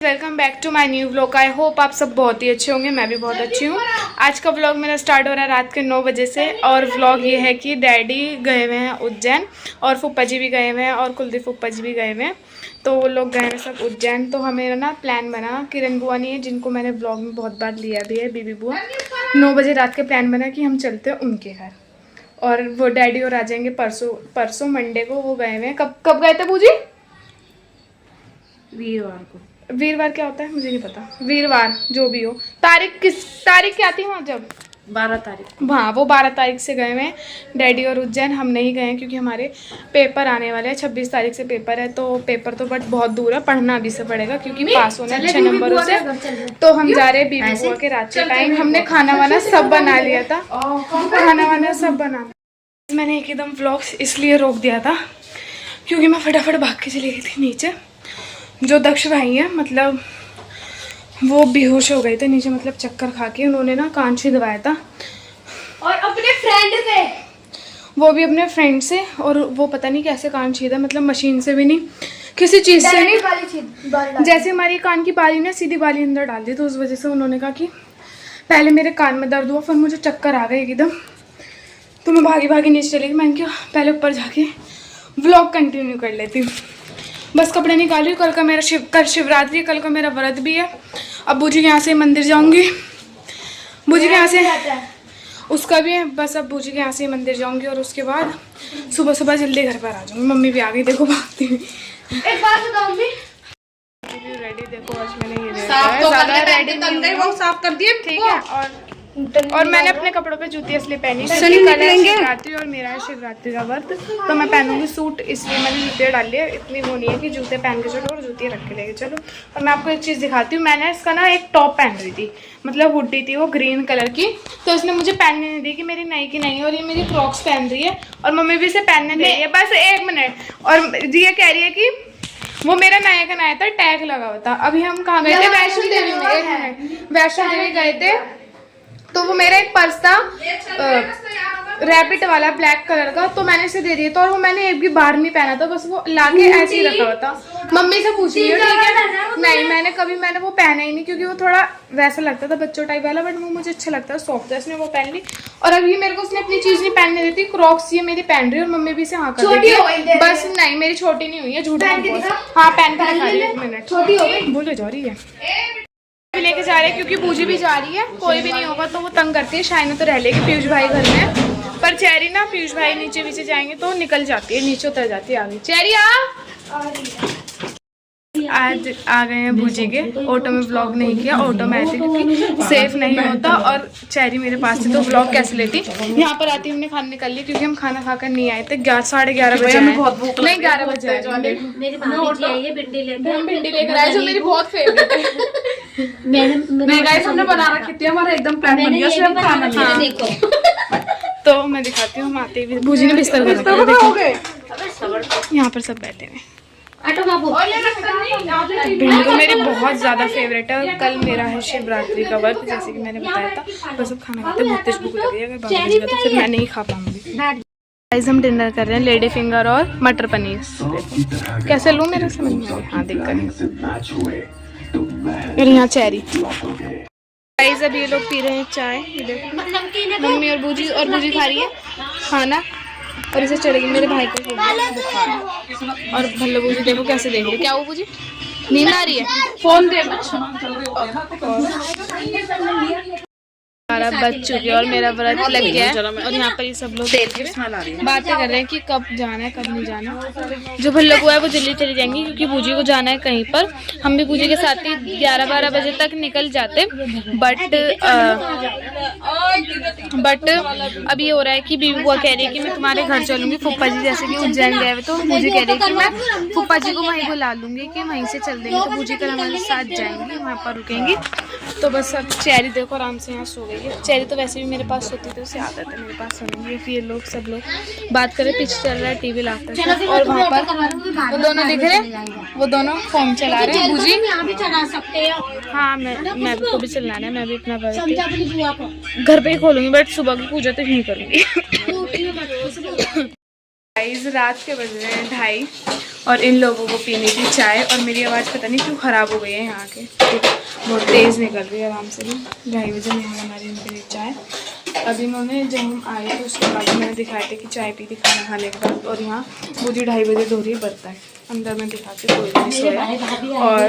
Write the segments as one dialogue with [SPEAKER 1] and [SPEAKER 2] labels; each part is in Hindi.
[SPEAKER 1] Welcome back to my new vlog. I hope आप सब बहुत ही अच्छे होंगे। मैं भी बहुत अच्छी हूँ। आज का व्लॉग मेरा स्टार्ट हो रहा है रात के 9 बजे से और व्लॉग ये है कि डैडी गए हुए हैं उज्जैन और फूफा जी भी गए हुए हैं और कुलदीप फूफा जी भी गए हुए हैं। तो वो लोग गए हैं सब उज्जैन। तो हमें ना प्लान बना, किरण बुआ नहीं है जिनको मैंने व्लॉग में बहुत बार लिया भी है, बीबी बुआ, 9 बजे रात के प्लान बना कि हम चलते हैं उनके घर। और वो डैडी और आ जाएंगे परसों मंडे को। वो गए हुए हैं। कब गए थे बूजी?
[SPEAKER 2] वीरवार को।
[SPEAKER 1] वीरवार क्या होता है मुझे नहीं पता। वीरवार जो भी हो, तारीख किस तारीख क्या आती है वहाँ? जब
[SPEAKER 2] 12 तारीख।
[SPEAKER 1] हाँ, वो 12 तारीख से गए हुए हैं डैडी और उज्जैन। हम नहीं गए हैं क्योंकि हमारे पेपर आने वाले हैं। 26 तारीख से पेपर है। तो पेपर तो बट बहुत दूर है, पढ़ना अभी से पड़ेगा क्योंकि पास होना 6 नंबरों से। तो हम जा रहे हैं बीबी बुआ के रात के टाइम। हमने खाना वाना सब बना लिया था, खाना वाना सब बना। मैंने एकदम व्लॉग्स इसलिए रोक दिया था क्योंकि मैं फटाफट भाग के चली गई थी नीचे। जो दक्ष भाई हैं मतलब वो बेहोश हो गए थे नीचे, मतलब चक्कर खा के। उन्होंने ना कांची दबाया था
[SPEAKER 3] और अपने फ्रेंड से,
[SPEAKER 1] वो भी अपने फ्रेंड से। और वो पता नहीं कैसे कान छीदा, मतलब मशीन से भी नहीं, किसी चीज़ से नहीं। जैसे हमारी कान की बाली ने सीधी बाली अंदर डाल दी। तो उस वजह से उन्होंने कहा कि पहले मेरे कान में दर्द हुआ, फिर मुझे चक्कर आ गए एकदम। तो मैं भागी भागी नीचे चली गई। मैंने कहा पहले ऊपर जाके व्लॉग कंटिन्यू कर लेती हूँ। बस कपड़े निकाल रही हूँ। कल शिवरात्रि, कल का मेरा व्रत भी है। अब बूजी के यहाँ से मंदिर जाऊँगी, बूजी के यहाँ से उसका भी है। बस अब बूजी के यहाँ से मंदिर जाऊँगी और उसके बाद सुबह सुबह जल्दी घर पर आ जाऊँगी। मम्मी भी आ गई, देखो भागती हुई।
[SPEAKER 3] एक बात बताओ मम्मी,
[SPEAKER 1] रेडी देखो, आज मैंने ये
[SPEAKER 2] साफ तो
[SPEAKER 1] ज़्यादा
[SPEAKER 2] कर
[SPEAKER 1] रेडी नहीं
[SPEAKER 2] वो साफ कर दिए,
[SPEAKER 1] ठीक है। और मैंने अपने कपड़ों पे जूती इसलिए पहनी क्योंकि कल है शिवरात्रि और मेरा है शिवरात्रि का व्रत। तो मैं पहनूंगी सूट, इसलिए मैंने जूते डाल लिए। इतनी वो नहीं है कि जूते पहन के चलो और जूती रख के लेके चलो। और मैं आपको एक चीज़ दिखाती हूँ। मैंने इसका ना एक टॉप पहन रही थी, मतलब हुड्डी थी वो ग्रीन कलर की। तो इसने मुझे पहनने नहीं दी कि मेरी नई की नहीं है। और ये मेरी क्रॉक्स पहन रही है और मम्मी भी इसे पहनने दे रही है। बस 1 मिनट। और ये कह रही है कि वो मेरा नया का नया था, टैग लगा हुआ था। अभी हम कहाँ गए थे? वैष्णो देवी में। 1 मिनट, वैष्णो देवी गए थे। तो वो मेरा एक पर्स था रैबिट वाला ब्लैक कलर का, तो मैंने इसे दे दिया था। और वो मैंने एक भी बार नहीं पहना था, बस वो लाके ऐसे ही रखा हुआ था। मम्मी से पूछ रही है, ठीक है? नहीं, मैंने वो पहना ही नहीं क्योंकि वो थोड़ा वैसा लगता था बच्चों टाइप वाला, बट वो मुझे अच्छा लगता है, सॉफ्ट है। इसने वो पहन ली। और अभी मेरे को उसने अपनी चीज नहीं पहनने देती। क्रॉक्स ये मेरी पहन रही है और मम्मी भी इसे हाँ कर रही है। बस नहीं, मेरी छोटी नहीं हुई है, झूठ मत बोल। हाँ, पहन के दिखा रही है। 1 मिनट, छोटी हो गई, भूल जा रही है। लेके जा रहे हैं क्योंकि बूजी भी जा रही है। कोई भी नहीं होगा तो वो तंग करती है। शायद तो रह लेगी, पीयूष भाई घर में। पर चेरी ना, पीयूष भाई नीचे जाएंगे तो निकल जाती है, नीचे उतर जाती है। आगे चेरी आज आ गए हैं बूजी के। ऑटो में व्लॉग नहीं किया, ऑटो में आए थे क्योंकि सेफ नहीं होता। और चेरी मेरे पास थी तो व्लॉग कैसे लेती। यहाँ पर आती हमने खाना निकल लिया क्योंकि हम खाना खाकर नहीं आए थे। 11-11:30 बजे नहीं, 11 बजे
[SPEAKER 3] मेरी भाभी आई है भिंडी
[SPEAKER 1] लेकर आए जो मेरी बहुत फेवरेट है।
[SPEAKER 2] नहीं गाइस, हमने बना रखी थी, हमारा एकदम प्लान बन गया सिर्फ खाना खाना।
[SPEAKER 3] देखो
[SPEAKER 1] तो मैं दिखाती हूँ। हम आते ही बूजी ने बिस्तर कर रखा है, देखो यहाँ पर सब बैठे हुए। भिंडी तो मेरी बहुत ज़्यादा फेवरेट है। कल मेरा है शिवरात्रि का व्रत, जैसे कि मैंने बताया था। बस अब खाना खाते बहुत तेज भूख लगी है। अगर 12 बजे तो फिर मैं नहीं खा पाऊंगी। गाइस हम डिनर कर रहे हैं, लेडी फिंगर और मटर पनीर। देखो कैसे लूँ, मेरा समझ में आया। हाँ, दिक्कत। और यहाँ चेरी। गाइस अब ये लोग पी रहे हैं चाय। ये देखो मम्मी और बूजी खा रही है खाना। और इसे चढ़ेगी मेरे भाई को बुखार। और भल्लो बूजी देखो कैसे देख रही है। क्या वो बूजी नींद आ रही है?
[SPEAKER 2] फोन दे।
[SPEAKER 1] 12 बज चुके और मेरा व्रत लग गया है। और यहाँ पर ये सब लोग बातें कर रहे हैं कि कब जाना है कब नहीं जाना। जो भल्लो बुआ है वो जल्दी चली जाएंगी क्योंकि बूजी को जाना है कहीं पर। हम भी बूजी के साथ ही 11-12 बजे तक निकल जाते। बट अब ये हो रहा है कि बीबी बुआ कह रही है कि मैं तुम्हारे घर चलूंगी। फूफा जी जैसे कि उज्जैन गए हुए तो बूजी कह रही है कि मैं फूफा जी को वहीं बुला लूंगी कि वहीं से चल देंगे। तो बूजी कल हमारे साथ जाएंगी, वहाँ पर रुकेंगी। तो बस अब चेरी देखो आराम से यहाँ सो गई है। चेरी तो वैसे भी मेरे पास सोती थी, उसे आदत है मेरे पास सोने की। फिर ये लोग सब लोग बात कर रहे, पीछे चल रहा है टीवी लाकर। और वहाँ पर वो दोनों दिख रहे, वो दोनों फोन चला रहे हैं। बूजी हाँ, मैं को भी चलाना है। मैं भी अपना घर पे ही खोलूंगी, बट सुबह की पूजा तो यहीं करूँगी। रात के बज रहे हैं 2:30 और इन लोगों को पीने की चाय। और मेरी आवाज़ पता नहीं क्यों ख़राब हो गई है यहाँ के, बहुत तेज़ निकल रही है आराम से भी। 2:30 बजे मैं बना रही हूँ उनके लिए चाय। अब इन्होंने जब हम आए थे उसके बाद मैंने दिखाए थे कि चाय पी थी खाना खाने के बाद। और यहाँ बूजी 2:30 बजे धो रही है बर्तन, अंदर में दिखाती कोई नहीं सोया। और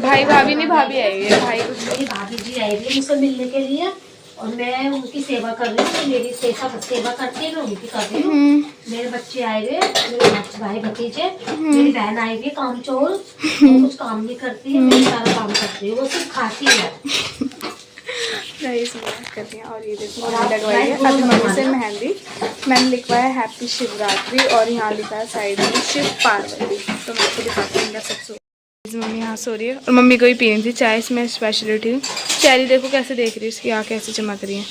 [SPEAKER 1] भाई भाभी नहीं, भाभी आई है, भाई
[SPEAKER 3] मेरी भाभी जी आई थी मुझसे मिलने के लिए और मैं उनकी सेवा कर रही थी। मेरी सेवा करती है, मैं उनकी कर रही हूँ। मेरे बच्चे आए हुए, मेरे भाई भतीजे, मेरी बहन आई हुई काम चोर, वो कुछ काम नहीं करती है, मैं सारा काम करती हूँ, वो सिर्फ खाती है।
[SPEAKER 1] रही से बात कर रही हैं। और ये देखो मैंने लगवाई है अभी मम्मी से मेहंदी। मैंने लिखवाया हैप्पी शिवरात्रि और यहाँ लिखा है साइड में शिव पार्वती। तो मैं आपको दिखाती हूँ इनका सब। मम्मी यहाँ सो रही है और मम्मी को ही पीनी थी चाय, इसमें स्पेशलिटी हूँ। चेरी देखो कैसे देख रही है, उसकी आँखें कैसे चमक रही हैं।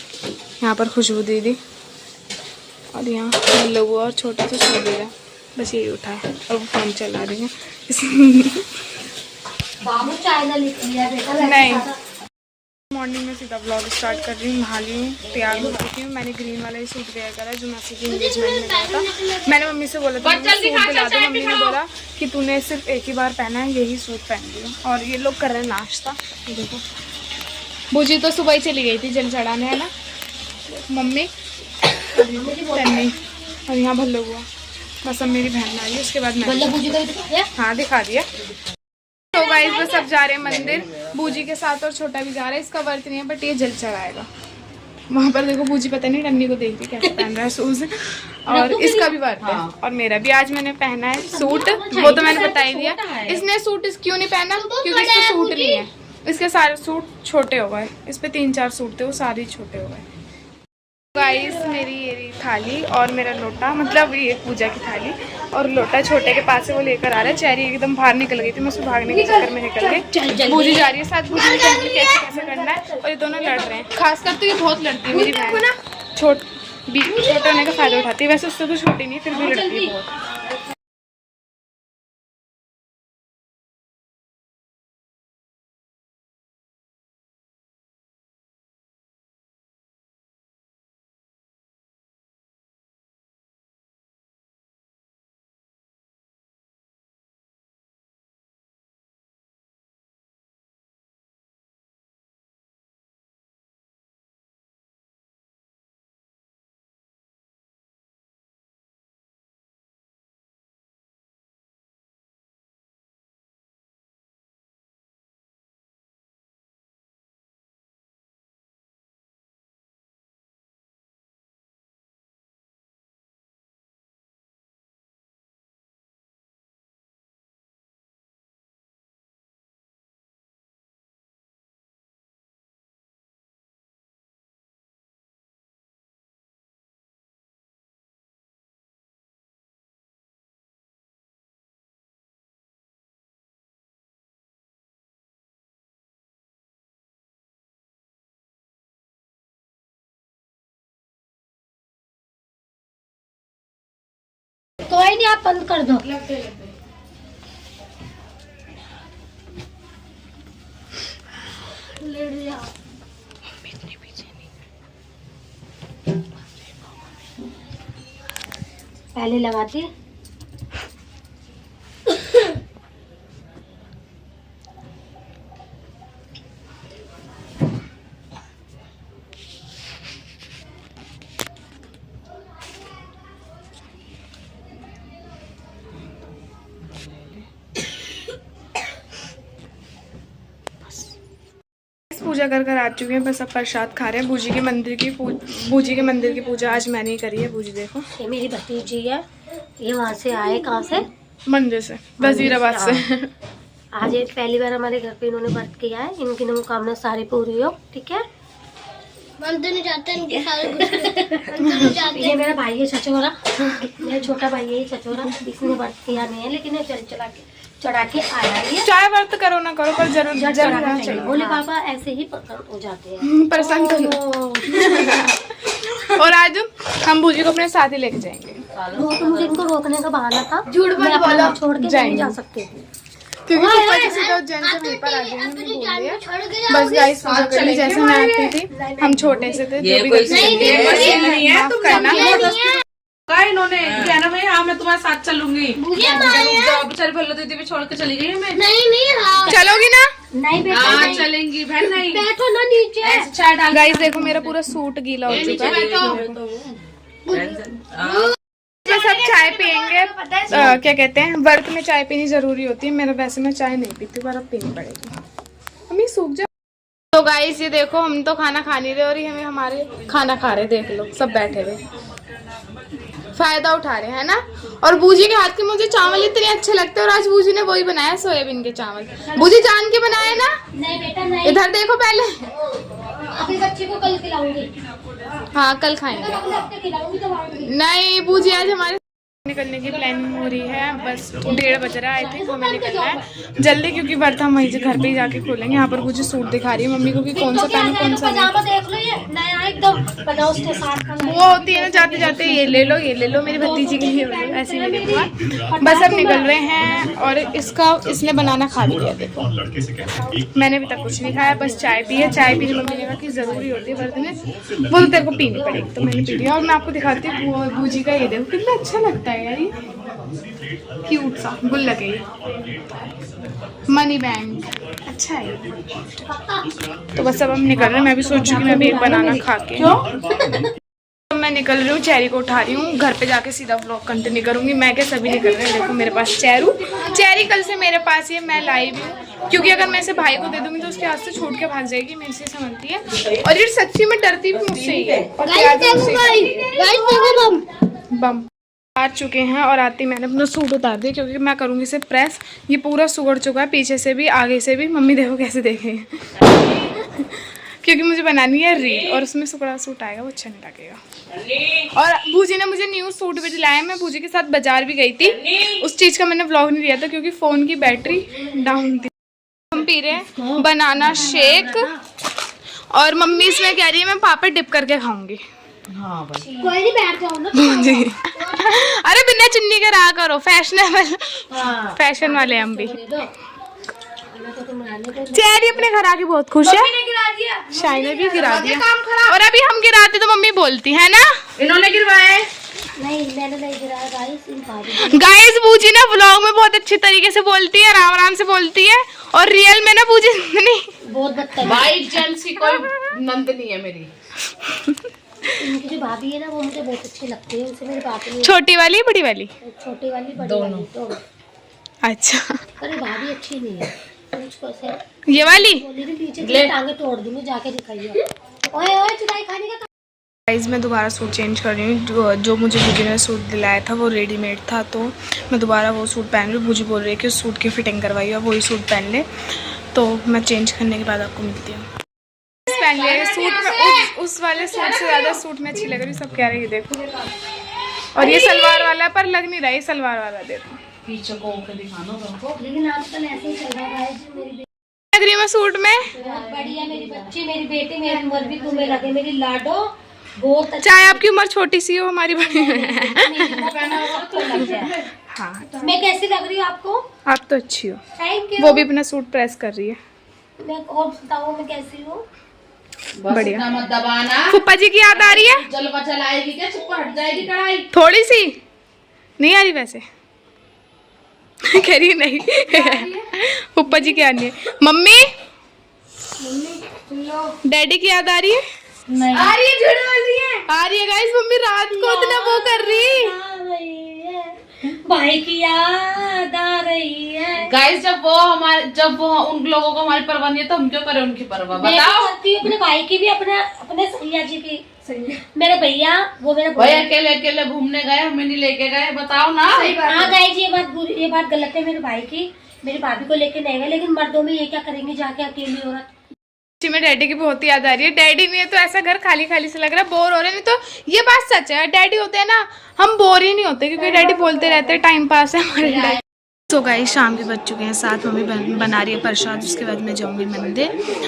[SPEAKER 1] यहाँ पर खुशबू दीदी और यहाँ लोगो और छोटा सा सो रहा है, बस यही उठा है और वो फोन चला रही है। नहीं, मॉर्निंग में सीधा ब्लॉग स्टार्ट कर रही हूँ। नहा ली हूँ, तैयार हो चुकी हूँ। मैंने ग्रीन वाला ही सूट वेयर करा जो मासी की एंगेजमेंट में गया था। मैंने मम्मी से बोला था सूट दिला दो, मम्मी ने बोला कि तूने सिर्फ एक ही बार पहना है, यही सूट पहन लिया। और ये लोग कर रहे हैं नाश्ता, देखो। बूजी तो सुबह ही चली गई थी जल चढ़ाने, है ना मम्मी, तन्नी। और यहाँ भल्लो हुआ, बस अब मेरी बहन आई है, उसके बाद मैं। हाँ दिखा दिया। तो गाइस बस अब जा रहे हैं मंदिर, बूजी के साथ और छोटा भी जा रहा है। इसका वर्त नहीं है बट ये जल चढ़ाएगा। वहाँ पर देखो बूजी पता नहीं टन्नी को देखती कैसे पहन रहा है शूज। और इसका भी वर्त है और मेरा भी। आज मैंने पहना है सूट, वो तो मैंने बता ही दिया। इसने सूट क्यों नहीं पहना, क्योंकि इसको सूट नहीं है। इसके सारे सूट छोटे हो गए, इस पे 3-4 सूट थे, वो सारे छोटे हो गए। गाइस मेरी ये थाली और मेरा लोटा, मतलब ये पूजा की थाली और लोटा छोटे के पास से वो लेकर आ रहा है। चेरी एकदम बाहर निकल गई थी, मैं उसको भागने के चक्कर में निकल गई। बूजी जा रही है साथ, बूजी कैसे कैसे करना है। और ये दोनों लड़ रहे हैं, खासकर तो ये बहुत लड़ती है मेरी बहन। छोटे होने का फायदा उठाती है, वैसे उससे तो छोटी नहीं, फिर भी लड़ती है बहुत।
[SPEAKER 3] कोई नहीं, आप बंद कर दो। पहले लगाती
[SPEAKER 1] पूजा कर आ चुके हैं, बस अब प्रसाद खा रहे हैं। बूजी के मंदिर की पूजा आज मैंने ही करी है। बूजी देखो,
[SPEAKER 3] ये मेरी भतीजी है, ये वहाँ से आए, कहाँ से,
[SPEAKER 1] मंदिर से, वजीराबाद से।
[SPEAKER 3] आज ये पहली बार हमारे घर पे इन्होंने व्रत किया है। इनकी मनोकामना सारी पूरी हो, ठीक है। मंदिर नहीं जाते इनके सारे। ये मेरा भाई है छछोरा, मेरा छोटा भाई है छछोरा, इसने व्रत किया नहीं है लेकिन चढ़ा के आया है।
[SPEAKER 1] चाहे व्रत करो ना करो पर जरूर चढ़ाना चाहिए।
[SPEAKER 3] बोले बाबा ऐसे ही प्रसन्न हो जाते हैं,
[SPEAKER 1] प्रसन्न। और आज हम बूजी को अपने साथ ही लेके जाएंगे।
[SPEAKER 3] वो तो मुझे इनको रोकने का बहाना था, मैं अपना छोड़ के नहीं जा सकती थी,
[SPEAKER 1] क्योंकि पापा जी सीधा उज्जैन से वहीं पर आ गए हैं, बोल दिया। बस गाइस पूजा कर ली जैसे मैं आती थी, हम छोटे से थे, जो भी करना।
[SPEAKER 2] कहा इन्होंने क्या ना भाई, हाँ मैं तुम्हारे साथ चलूंगी। बेचारी भल्लो दीदी भी छोड़ के चली गई हमें।
[SPEAKER 3] नहीं हाँ
[SPEAKER 1] चलोगी ना?
[SPEAKER 3] नहीं बेटा
[SPEAKER 2] हाँ चलेंगी बहन, नहीं
[SPEAKER 3] बैठो ना नीचे।
[SPEAKER 2] ऐसे चाय डाल।
[SPEAKER 1] गाइस देखो मेरा पूरा सूट गीला हो चुका है। सब चाय पियेंगे, क्या कहते हैं, व्रत में चाय पीनी जरूरी होती है। मेरा वैसे मैं चाय नहीं पीती, पर अब पीनी पड़ेगी। हमें सूख जा। तो गाइस ये देखो, हम तो खाना खा नहीं रहे और ये हमें हमारे खाना खा रहे, देख लो सब बैठे हुए फायदा उठा रहे हैं ना। और बूजी के हाथ के मुझे चावल इतने अच्छे लगते हैं, और आज बूजी ने वही बनाया, सोयाबीन के चावल। बूजी जान के बनाए ना?
[SPEAKER 3] नहीं बेटा नहीं,
[SPEAKER 1] इधर देखो पहले।
[SPEAKER 3] अभी बच्चे को कल खिलाऊंगी।
[SPEAKER 1] हाँ कल खाएंगे।
[SPEAKER 3] खिलाऊंगी तो
[SPEAKER 1] नहीं बूजी आज हमारे निकलने की प्लानिंग हो रही है। बस 1:30 बज रहा है, आई थिंक हमें निकलना है जल्दी, क्योंकि व्रत हम वहीं से घर पे ही जाके खोलेंगे। यहाँ पर मुझे सूट दिखा रही है मम्मी को कि कौन सा पहनूं कौन सा नहीं।
[SPEAKER 3] देख लो ये नया एकदम बनाओ उसके साथ।
[SPEAKER 1] वो होती है ना जाते जाते ये ले लो ये ले लो, मेरी भतीजी के लिए ऐसे ही नहीं हुआ। बस अब निकल रहे हैं। और इसने बनाना खा लिया, देखो मैंने अभी तक कुछ नहीं खाया, बस चाय पी है। चाय पीने मम्मी ने कहा कि जरूरी होती है व्रत में, वो तो तेरे को पीनी पड़ेगी, तो मैंने पी लिया। और मैं आपको दिखाती हूँ बूजी का, ये देखो कितना अच्छा लगता है यार, ये क्यूट सा गुल्लक है, मनी बैंक अच्छा है। तो बस अब हम निकल रहे हैं। मैं भी सोच रही हूँ मैं भी एक बनाना खा के मैं निकल रही हूँ। चेरी को उठा रही हूँ, घर पे जाके सीधा व्लॉग कंटिन्यू करूंगी। मैं क्या सभी निकल रहे हैं। देखो मेरे पास चेरी कल से मेरे पास ही है, मैं लाई भी हूँ, क्योंकि अगर मैं इसे भाई को दे दूंगी तो उसके हाथ से छूट के भाग जाएगी, मेरे से समझती है। और ये सच्ची में डरती भी मुझसे ही है। बम आ चुके हैं और आते मैंने अपना सूट उतार दिया, क्योंकि मैं करूँगी इसे प्रेस। ये पूरा सुगड़ चुका है, पीछे से भी आगे से भी। मम्मी देखो कैसे देखेंगे क्योंकि मुझे बनानी है रील, और उसमें सुगड़ा सूट आएगा, वो अच्छा नहीं लगेगा। और बूजी ने मुझे न्यू सूट भी दिलाया। मैं बूजी के साथ बाजार भी गई थी, उस चीज़ का मैंने व्लॉग नहीं लिया था क्योंकि फ़ोन की बैटरी डाउन थी। हम पी रहे हैं बनाना शेक, और मम्मी इसमें कह रही है मैं पापड़ डिप करके खाऊंगी।
[SPEAKER 3] हाँ कोई नहीं, बैठ जाओ ना
[SPEAKER 1] जी। अरे बिना चुन्नी के रहा करो, फैशनेबल फैशन वाले हम भी। चेरी अपने घर आके बहुत खुश है, शाही ने भी गिरा दिया, और अभी हम गिराते तो मम्मी बोलती है ना
[SPEAKER 2] इन्होंने गिरवाया।
[SPEAKER 3] नहीं मैंने नहीं गिराया
[SPEAKER 1] गाइस। बूजी ना व्लॉग में बहुत अच्छी तरीके से बोलती है, आराम आराम से बोलती है, और रियल में ना बूजी
[SPEAKER 3] बहुत बदतमीज।
[SPEAKER 2] भाई जेंट्स की कोई नंदनी है मेरी।
[SPEAKER 3] इनकी जो भाभी है ना वो मुझे बहुत अच्छी लगती है, उनसे मेरी बात नहीं।
[SPEAKER 1] छोटी वाली बड़ी वाली?
[SPEAKER 3] छोटी वाली बड़ी वाली दोनों।
[SPEAKER 1] अच्छा
[SPEAKER 3] पर भाभी अच्छी नहीं है,
[SPEAKER 1] ये वाली
[SPEAKER 3] पीछे टांगे तोड़ दूंगी, जाके दिखाइए। ओए ओए चुराई खाने का।
[SPEAKER 1] गाइस मैं दोबारा सूट चेंज कर रही हूँ। जो मुझे बूजी ने सूट दिलाया था वो रेडीमेड था, तो मैं दोबारा वो सूट पहन रही हूँ। बूजी बोल रही है कि उस सूट की फिटिंग करवाई और वही सूट पहन ले, तो मैं चेंज करने के बाद आपको मिलती हूँ। पहन लिया सूट में, उस वाले सूट से ज़्यादा सूट में अच्छी लग रही, सब कह रही है देखो। और ये सलवार वाला, पर लग नहीं रहा है सलवार वाला, देखो
[SPEAKER 2] पीछे को दिखाना।
[SPEAKER 3] लेकिन आजकल ऐसे ही चल रहा है।
[SPEAKER 1] लग रही है मैं सूट में
[SPEAKER 3] बहुत बढ़िया, मेरी बच्ची, मेरी बेटी, मेरी उम्र भी तुम्हें लगे, मेरी लाडो बहुत।
[SPEAKER 1] चाहे आपकी उम्र छोटी सी हो, हमारी बड़ी है। हाँ
[SPEAKER 3] मैं कैसी लग रही हूँ आपको?
[SPEAKER 1] आप तो अच्छी हो।
[SPEAKER 3] Thank you.
[SPEAKER 1] वो भी अपना सूट प्रेस कर रही है।
[SPEAKER 3] मैं और बताओ मैं कैसी हूँ?
[SPEAKER 1] बढ़िया।
[SPEAKER 2] मत दबाना।
[SPEAKER 1] फूफा जी की याद आ रही है?
[SPEAKER 2] जलवा चलाएगी क्या? चुप हट जाएगी कढ़ाई।
[SPEAKER 1] थोड़ी सी नहीं आ रही वैसे। कह रही नहीं फूफा जी की याद नहीं है। मम्मी डैडी की याद आ रही है?
[SPEAKER 3] नहीं
[SPEAKER 2] आ रही है, झूठ बोल रही है।
[SPEAKER 1] आ रही है गाइस। मम्मी रात को इतना वो कर रही,
[SPEAKER 3] भाई की याद आ रही है।
[SPEAKER 2] गाइस जब वो उन लोगों को हमारी परवाह नहीं है तो हम क्यों करें उनकी परवाह? बताओ।
[SPEAKER 3] अपने भाई की भी, अपने सैया जी की। मेरे भैया, वो मेरे
[SPEAKER 2] भैया अकेले घूमने गए, हमें नहीं लेके गए, बताओ ना।
[SPEAKER 3] हाँ गाइस ये बात गलत है मेरे भाई की। मेरी भाभी को लेके नहीं गए, लेकिन मर्दों में ये क्या करेंगे जाके अकेली औरत।
[SPEAKER 1] में डैडी की बहुत याद आ रही है। डैडी नहीं है तो ऐसा घर खाली खाली से लग रहा है, बोर हो रहे। नहीं तो ये बात सच है, डैडी होते हैं ना हम बोर ही नहीं होते, क्योंकि डैडी बोलते रहते हैं, टाइम पास है हमारे डैडी। तो गाइस शाम के बज चुके हैं 7। मम्मी बना रही है प्रसाद, उसके बाद मैं जाऊंगी मंदिर।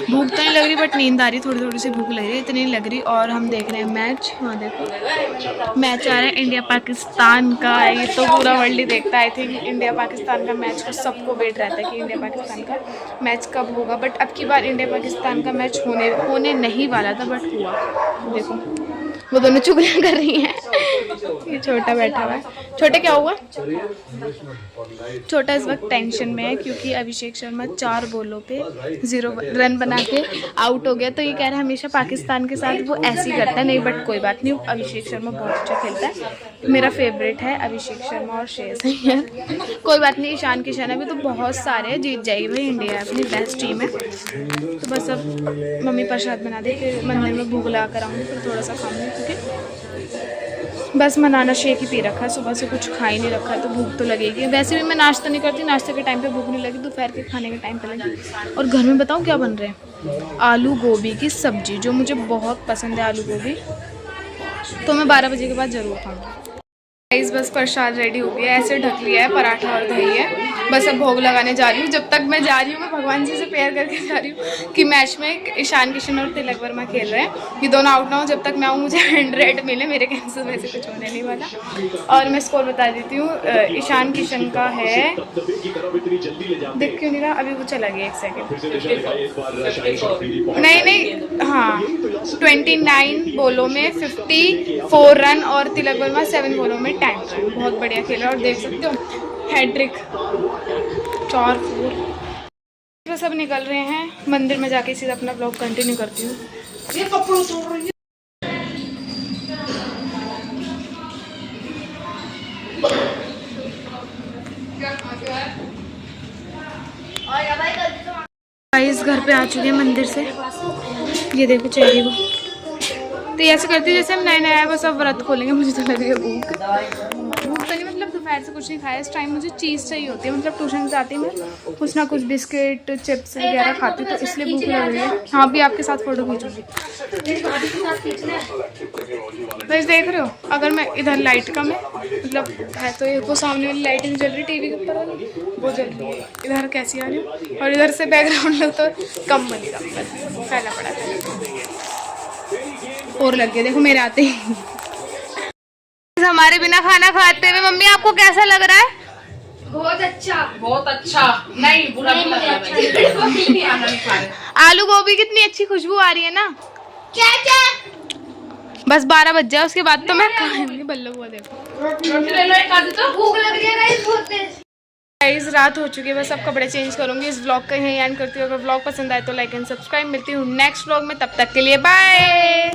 [SPEAKER 1] भूख तो नहीं लग रही बट नींद आ रही, थोड़ी थोड़ी सी भूख लग रही है, इतनी नहीं लग रही। और हम देख रहे हैं मैच। हाँ देखो मैच आ रहा है इंडिया पाकिस्तान का। ये तो पूरा वर्ल्ड ही देखता है। आई थिंक इंडिया पाकिस्तान का मैच को सबको वेट रहता है कि इंडिया पाकिस्तान का मैच कब होगा। बट अब की बार इंडिया पाकिस्तान का मैच होने नहीं वाला था, बट हुआ। देखो वो दोनों चुगलियां कर रही हैं। ये छोटा बैठा हुआ है। छोटे क्या हुआ? छोटा इस वक्त टेंशन में है क्योंकि अभिषेक शर्मा 4 बॉलों पे 0 रन बना के आउट हो गया। तो ये कह रहा है हमेशा पाकिस्तान के साथ वो ऐसे ही करता है। नहीं बट कोई बात नहीं, अभिषेक शर्मा बहुत अच्छा खेलता है। मेरा फेवरेट है अभिषेक शर्मा और श्रेयस अय्यर। कोई बात नहीं, ईशान किशन अभी तो बहुत सारे जीत जाएगी भाई, इंडिया अपनी बेस्ट टीम है। तो बस अब मम्मी प्रसाद बना दे, फिर मंदिर में भूख लगा कर आऊँगी, फिर थोड़ा सा खाऊंगी क्योंकि बस बनाना शेक ही पी रखा है, सुबह से कुछ खा ही नहीं रखा है तो भूख तो लगेगी। वैसे भी मैं नाश्ता नहीं करती, नाश्ते के टाइम पे भूख नहीं लगी, दोपहर के खाने के टाइम पे लगी। और घर में बताऊँ क्या बन रहे हैं? आलू गोभी की सब्जी, जो मुझे बहुत पसंद है आलू गोभी, तो मैं 12 बजे के बाद ज़रूर खाऊँगी। बस प्रसाद रेडी हो गया, ऐसे ढक लिया है, पराठा और दही है। बस अब भोग लगाने जा रही हूँ। जब तक मैं जा रही हूँ मैं भगवान जी से प्रेयर करके जा रही हूँ कि मैच में ईशान किशन और तिलक वर्मा खेल रहे हैं, ये दोनों आउट ना हो। जब तक मैं आऊँ मुझे 100 मिले, मेरे कैंसिल वैसे कुछ होने नहीं वाला। और मैं स्कोर बता देती हूँ, ईशान किशन का है, देख क्यों नहीं रहा, अभी वो चला गया 1 सेकेंड, नहीं हाँ 29 बॉलों में 54 रन और तिलक वर्मा 7 बॉलों में 10 रन। बहुत बढ़िया खेला और देख सकते हो हैट्रिक 4-4। तो सब निकल रहे हैं, मंदिर में जाके सीधा अपना ब्लॉग कंटिन्यू करती हूँ। ये कपड़ों तोड़ रही है। गाइस घर पे आ चुके हैं मंदिर से, ये देखो चेहरे को। तो ऐसे करती जैसे हम नए आए, बस अब व्रत खोलेंगे। मुझे तो लग रही है भूख तो नहीं, मतलब दोपहर से कुछ नहीं खाया। इस टाइम मुझे चीज़ चाहिए होती है, मतलब ट्यूशन से आती मैं कुछ ना कुछ बिस्किट चिप्स वगैरह खाती, तो इसलिए भूख लग रही है। हाँ भी आपके साथ फोटो खींचूंगी। बस देख रहे हो, अगर मैं इधर लाइट कम है, मतलब है तो वो सामने वाली लाइट नहीं जल रही, टीवी के ऊपर वाली वो जल रही है, इधर कैसी आ रही है, और इधर से बैकग्राउंड लो तो कम बनेगा, बस फैला पड़ा था और लग गया। देखो मेरे आते ही हमारे बिना खाना खाते हुए। मम्मी आपको कैसा लग रहा है?
[SPEAKER 2] बहुत अच्छा। नहीं बुरा नहीं लग रहा है।
[SPEAKER 1] आलू गोभी कितनी अच्छी खुशबू आ रही है ना। क्या बस 12 बज जाए, उसके बाद तो मैं खाऊंगी। बल्लू हुआ देखो,
[SPEAKER 2] रोटी ले लो एक आधी, तो
[SPEAKER 1] भूख लग रही है गाइस। रात हो चुकी है, बस अब कपड़े चेंज करूंगी। इस व्लॉग का यहीं एंड करती हूँ। अगर व्लॉग पसंद आए तो लाइक एंड सब्सक्राइब। मिलती हूँ नेक्स्ट व्लॉग में, तब तक के लिए बाय।